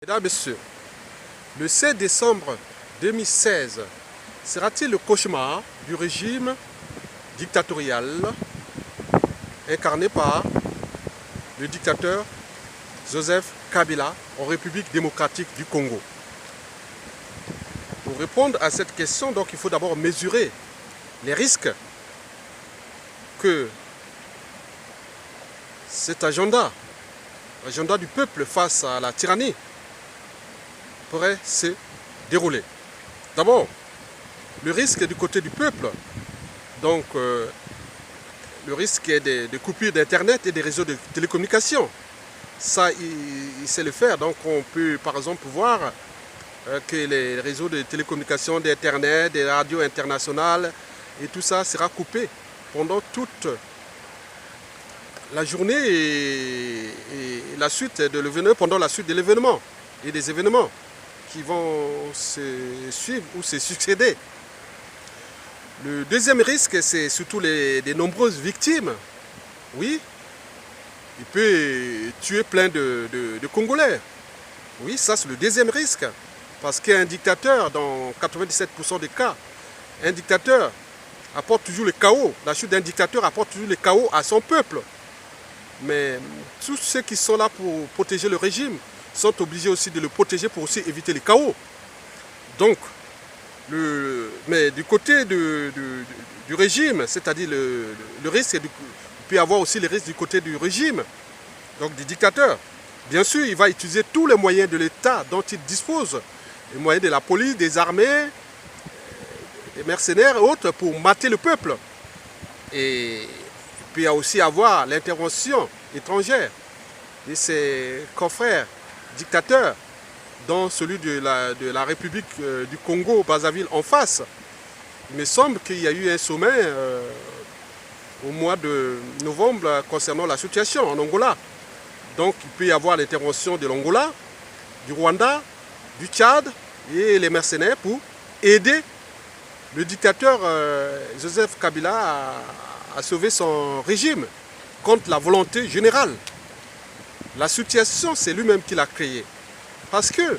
Mesdames, Messieurs, le 7 décembre 2016 sera-t-il le cauchemar du régime dictatorial incarné par le dictateur Joseph Kabila en République démocratique du Congo? Pour répondre à cette question, donc, il faut d'abord mesurer les risques que cet agenda du peuple face à la tyrannie pourrait se dérouler. D'abord, le risque du côté du peuple, donc le risque est de coupures d'Internet et des réseaux de télécommunications. Ça, il sait le faire. Donc on peut par exemple voir que les réseaux de télécommunications, d'Internet, des radios internationales et tout ça sera coupé pendant toute la journée et la suite de l'événement, pendant la suite de l'événement et des événements qui vont se suivre ou se succéder. Le deuxième risque, c'est surtout les nombreuses victimes. Oui, il peut tuer plein de Congolais. Oui, ça c'est le deuxième risque. Parce qu'un dictateur, dans 97% des cas, un dictateur apporte toujours le chaos. La chute d'un dictateur apporte toujours le chaos à son peuple. Mais tous ceux qui sont là pour protéger le régime sont obligés aussi de le protéger pour aussi éviter le chaos. Donc, mais du côté du régime, c'est-à-dire le risque, il peut y avoir aussi le risque du côté du régime, donc du dictateur. Bien sûr, il va utiliser tous les moyens de l'État dont il dispose, les moyens de la police, des armées, des mercenaires et autres pour mater le peuple. Et il peut y aussi avoir l'intervention étrangère de ses confrères dictateurs, dans celui de la République du Congo, Brazzaville, en face. Il me semble qu'il y a eu un sommet au mois de novembre concernant la situation en Angola. Donc il peut y avoir l'intervention de l'Angola, du Rwanda, du Tchad et les mercenaires pour aider le dictateur Joseph Kabila à sauver son régime contre la volonté générale. La situation, c'est lui-même qui l'a créée. Parce que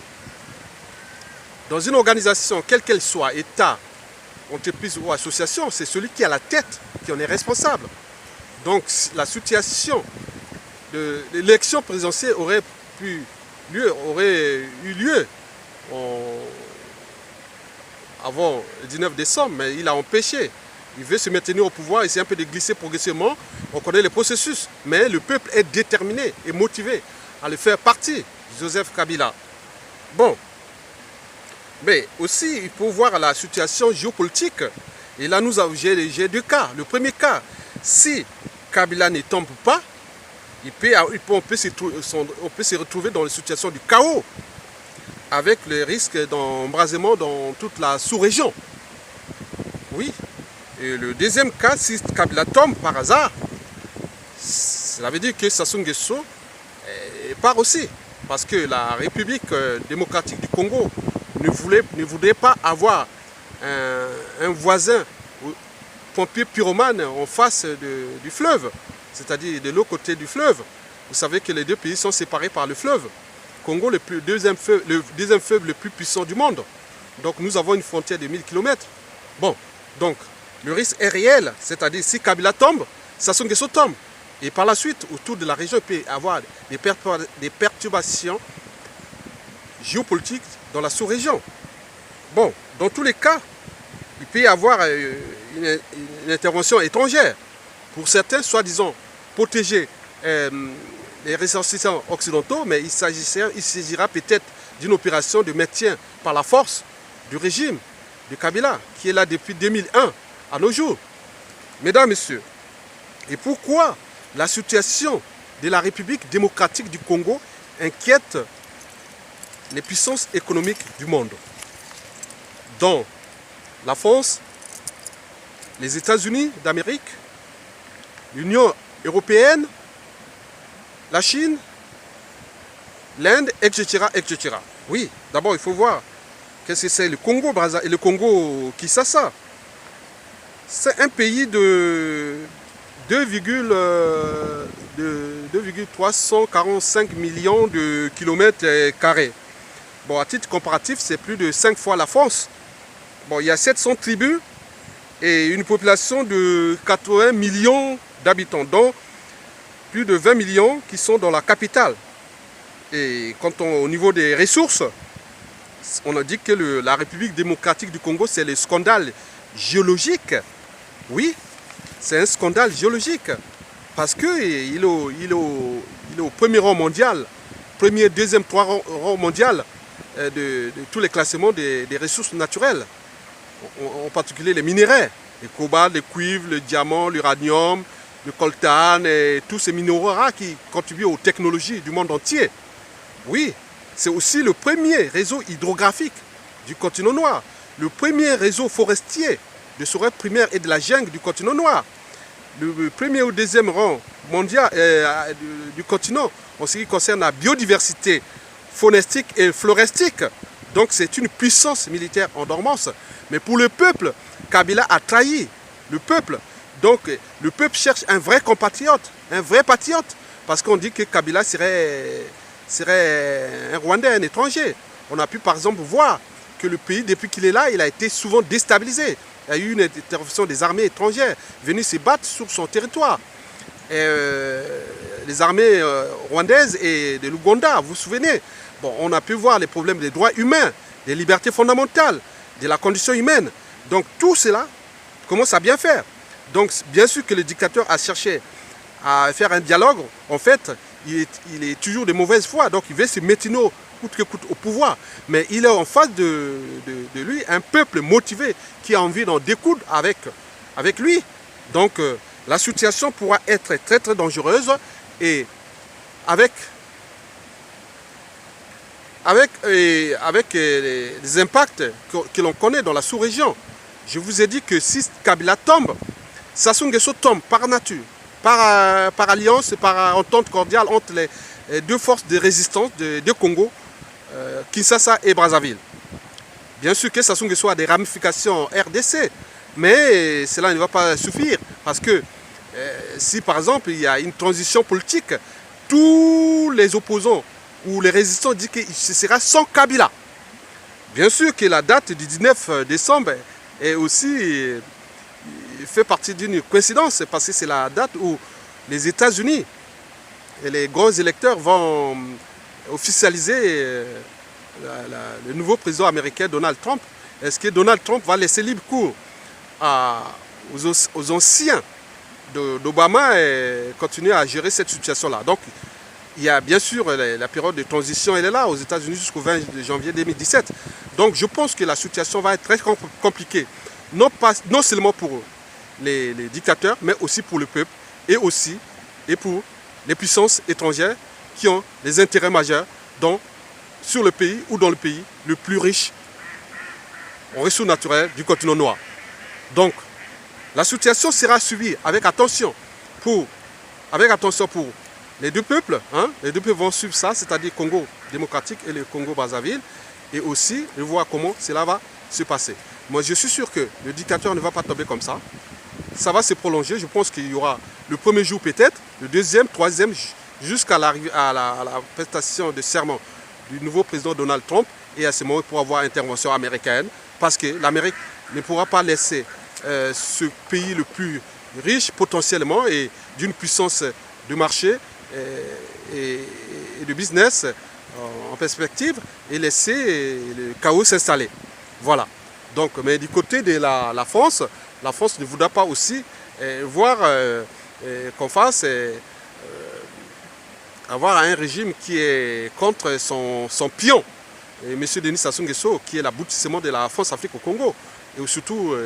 dans une organisation, quelle qu'elle soit, État, entreprise ou association, c'est celui qui a la tête qui en est responsable. Donc la situation de l'élection présidentielle aurait eu lieu avant le 19 décembre, mais il a empêché. Il veut se maintenir au pouvoir, essayer un peu de glisser progressivement. On connaît les processus, mais le peuple est déterminé et motivé à le faire partie. Joseph Kabila. Bon, mais aussi il faut voir la situation géopolitique. Et là j'ai deux cas. Le premier cas, si Kabila ne tombe pas, on peut se retrouver dans la situation du chaos, avec le risque d'embrasement dans toute la sous-région. Oui. Et le deuxième cas, si Kabila tombe par hasard, cela veut dire que Sassou Nguesso part aussi. Parce que la République démocratique du Congo ne voudrait pas avoir un voisin pompier pyromane en face du fleuve, c'est-à-dire de l'autre côté du fleuve. Vous savez que les deux pays sont séparés par le fleuve. Congo, le deuxième fleuve le plus puissant du monde. Donc nous avons une frontière de 1000 km. Bon, donc le risque est réel, c'est-à-dire si Kabila tombe, Sassou Nguesso tombe. Et par la suite, autour de la région, il peut y avoir des perturbations géopolitiques dans la sous-région. Bon, dans tous les cas, il peut y avoir une intervention étrangère. Pour certains, soi-disant, protéger les ressortissants occidentaux, mais il s'agira peut-être d'une opération de maintien par la force du régime de Kabila, qui est là depuis 2001 à nos jours. Mesdames, Messieurs, et pourquoi la situation de la République démocratique du Congo inquiète les puissances économiques du monde, dont la France, les États-Unis d'Amérique, l'Union européenne, la Chine, l'Inde, etc., etc. Oui, d'abord il faut voir qu'est-ce que c'est le Congo Brazza et le Congo Kinshasa. C'est un pays de 2,345 millions de kilomètres carrés. Bon, à titre comparatif, c'est plus de 5 fois la France. Bon, il y a 700 tribus et une population de 80 millions d'habitants, dont plus de 20 millions qui sont dans la capitale. Et au niveau des ressources, on a dit que la République démocratique du Congo, c'est le scandale géologique. Oui, c'est un scandale géologique. Parce qu'il est au premier rang mondial, premier, deuxième, troisième rang mondial de tous les classements des ressources naturelles. En particulier les minéraux, le cobalt, le cuivre, le diamant, l'uranium, le coltan et tous ces minéraux rares qui contribuent aux technologies du monde entier. Oui, c'est aussi le premier réseau hydrographique du continent noir, le premier réseau forestier de forêts primaires et de la jungle du continent noir, le premier ou deuxième rang mondial du continent en ce qui concerne la biodiversité faunistique et floristique. Donc c'est une puissance militaire en dormance. Mais pour le peuple, Kabila a trahi le peuple. Donc le peuple cherche un vrai compatriote, un vrai patriote, parce qu'on dit que Kabila serait un Rwandais, un étranger. On a pu par exemple voir que le pays, depuis qu'il est là, il a été souvent déstabilisé. Il y a eu une intervention des armées étrangères venues se battre sur son territoire. Les armées rwandaises et de l'Ouganda, vous vous souvenez. Bon, on a pu voir les problèmes des droits humains, des libertés fondamentales, de la condition humaine. Donc tout cela commence à bien faire. Donc bien sûr que le dictateur a cherché à faire un dialogue. En fait, il est toujours de mauvaise foi. Donc il veut se maintenir coûte que coûte au pouvoir. Mais il est en face de lui un peuple motivé qui a envie d'en découdre avec lui. Donc la situation pourra être très très dangereuse et avec les impacts que l'on connaît dans la sous-région. Je vous ai dit que si Kabila tombe, Sassou Nguesso tombe par nature, par alliance et par entente cordiale entre les deux forces de résistance de Congo, Kinshasa et Brazzaville. Bien sûr que Sassou Nguesso a des ramifications RDC, mais cela ne va pas suffire parce que si par exemple il y a une transition politique, tous les opposants ou les résistants disent que ce sera sans Kabila. Bien sûr que la date du 19 décembre est aussi fait partie d'une coïncidence parce que c'est la date où les États-Unis et les grands électeurs vont officialiser le nouveau président américain Donald Trump. Est-ce que Donald Trump va laisser libre cours aux anciens d'Obama et continuer à gérer cette situation-là? Donc, il y a bien sûr la période de transition, elle est là aux États-Unis jusqu'au 20 janvier 2017. Donc je pense que la situation va être très compliquée, non seulement pour les dictateurs, mais aussi pour le peuple et pour les puissances étrangères qui ont des intérêts majeurs sur le pays ou dans le pays le plus riche en ressources naturelles du continent noir. Donc la situation sera suivie avec attention pour les deux peuples, les deux peuples vont suivre ça, c'est-à-dire Congo démocratique et le Congo Brazzaville, et aussi de voir comment cela va se passer. Moi, je suis sûr que le dictateur ne va pas tomber comme ça. Ça va se prolonger. Je pense qu'il y aura le premier jour peut-être, le deuxième, troisième, jusqu'à la prestation de serment du nouveau président Donald Trump. Et à ce moment, il pourra avoir intervention américaine, parce que l'Amérique ne pourra pas laisser ce pays le plus riche potentiellement et d'une puissance de marché et de business en perspective et laisser le chaos s'installer. Voilà. Donc, mais du côté de la France ne voudra pas aussi voir qu'on fasse avoir un régime qui est contre son pion, et M. Denis Sassou Nguesso, qui est l'aboutissement de la France-Afrique au Congo. Et surtout,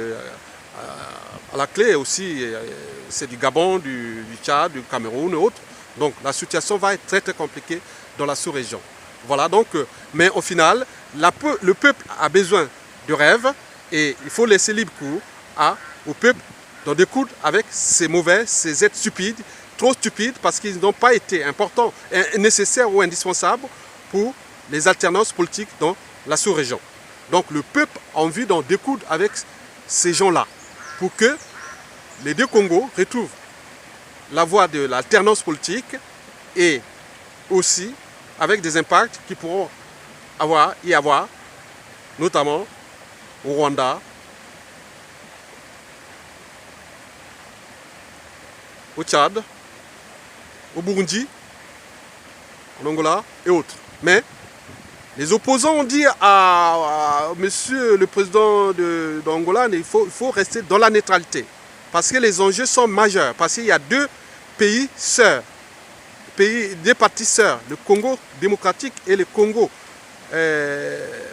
à la clé aussi, c'est du Gabon, du Tchad, du Cameroun et autres. Donc la situation va être très très compliquée dans la sous-région. Voilà donc, mais au final, le peuple a besoin de rêves et il faut laisser libre cours au peuple d'en découdre avec ces êtres stupides, trop stupides parce qu'ils n'ont pas été importants, nécessaires ou indispensables pour les alternances politiques dans la sous-région. Donc le peuple a envie d'en découdre avec ces gens-là pour que les deux Congos retrouvent la voie de l'alternance politique et aussi avec des impacts qui pourront y avoir, notamment au Rwanda, au Tchad, au Burundi, en Angola et autres. Mais les opposants ont dit à monsieur le président d'Angola qu'il faut rester dans la neutralité. Parce que les enjeux sont majeurs. Parce qu'il y a deux pays sœurs, deux parties sœurs, le Congo démocratique et le Congo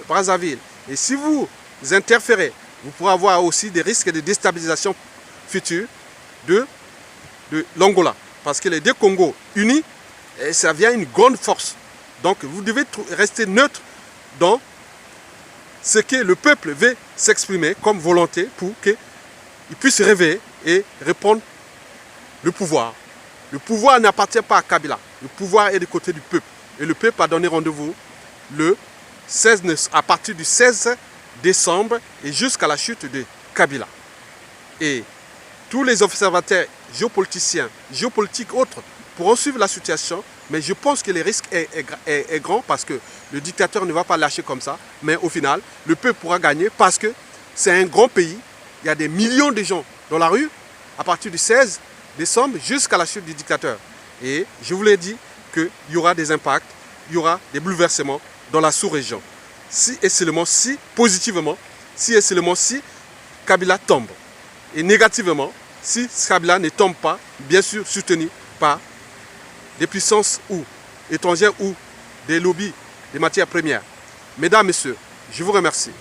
Brazzaville. Et si vous interférez, vous pourrez avoir aussi des risques de déstabilisation future de l'Angola. Parce que les deux Congos unis, ça vient une grande force. Donc vous devez rester neutre dans ce que le peuple veut s'exprimer comme volonté pour qu'il puisse se réveiller et reprendre le pouvoir. Le pouvoir n'appartient pas à Kabila. Le pouvoir est du côté du peuple. Et le peuple a donné rendez-vous à partir du 16 décembre et jusqu'à la chute de Kabila. Et tous les observateurs géopoliticiens, géopolitiques autres, pourront suivre la situation, mais je pense que le risque est grand parce que le dictateur ne va pas lâcher comme ça, mais au final, le peuple pourra gagner parce que c'est un grand pays, il y a des millions de gens dans la rue à partir du 16 décembre jusqu'à la chute du dictateur. Et je vous l'ai dit qu'il y aura des impacts, il y aura des bouleversements dans la sous-région. Si et seulement si, positivement, si et seulement si Kabila tombe. Et négativement, si Kabila ne tombe pas, bien sûr soutenu par des puissances étrangères ou des lobbies des matières premières. Mesdames, Messieurs, je vous remercie.